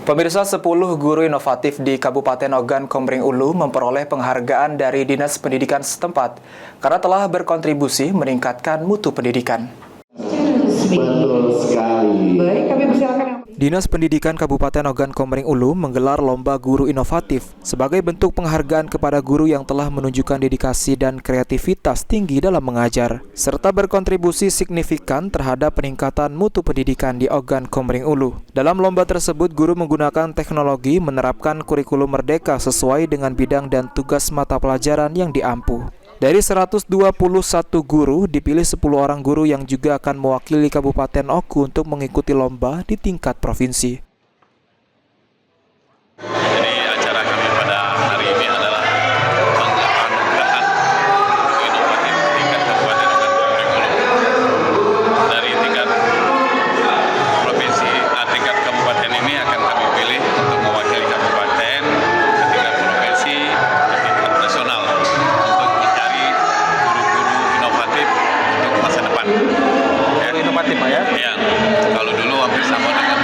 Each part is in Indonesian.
Pemirsa, 10 guru inovatif di Kabupaten Ogan Komering Ulu memperoleh penghargaan dari Dinas Pendidikan setempat karena telah berkontribusi meningkatkan mutu pendidikan. Betul sekali. Baik, kami persilakan. Dinas Pendidikan Kabupaten Ogan Komering Ulu menggelar Lomba Guru Inovatif sebagai bentuk penghargaan kepada guru yang telah menunjukkan dedikasi dan kreativitas tinggi dalam mengajar, serta berkontribusi signifikan terhadap peningkatan mutu pendidikan di Ogan Komering Ulu. Dalam lomba tersebut, guru menggunakan teknologi menerapkan kurikulum merdeka sesuai dengan bidang dan tugas mata pelajaran yang diampu. Dari 121 guru, dipilih 10 orang guru yang juga akan mewakili Kabupaten Oku untuk mengikuti lomba di tingkat provinsi. Jadi acara kami pada hari ini adalah penganugerahan guru inovatif tingkat Kabupaten Ogan Komering Ulu. Dari tingkat provinsi, tingkat kabupaten ini akan kami pilih untuk mewakili kabupaten ke tingkat provinsi, ke tingkat nasional untuk mencari guru-guru inovatif untuk masa depan. Ya, inovatif Pak ya? Ya, kalau dulu hampir sama dengan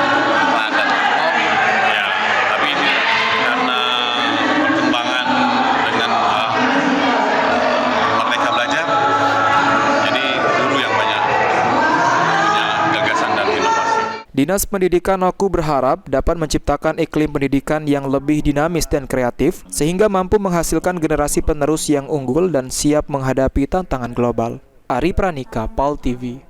teladan. Ya, tapi ini karena perkembangan dengan Merdeka Belajar, jadi guru yang banyak punya gagasan dan inovasi. Dinas Pendidikan Oku berharap dapat menciptakan iklim pendidikan yang lebih dinamis dan kreatif sehingga mampu menghasilkan generasi penerus yang unggul dan siap menghadapi tantangan global. Ari Pranika, PAL TV.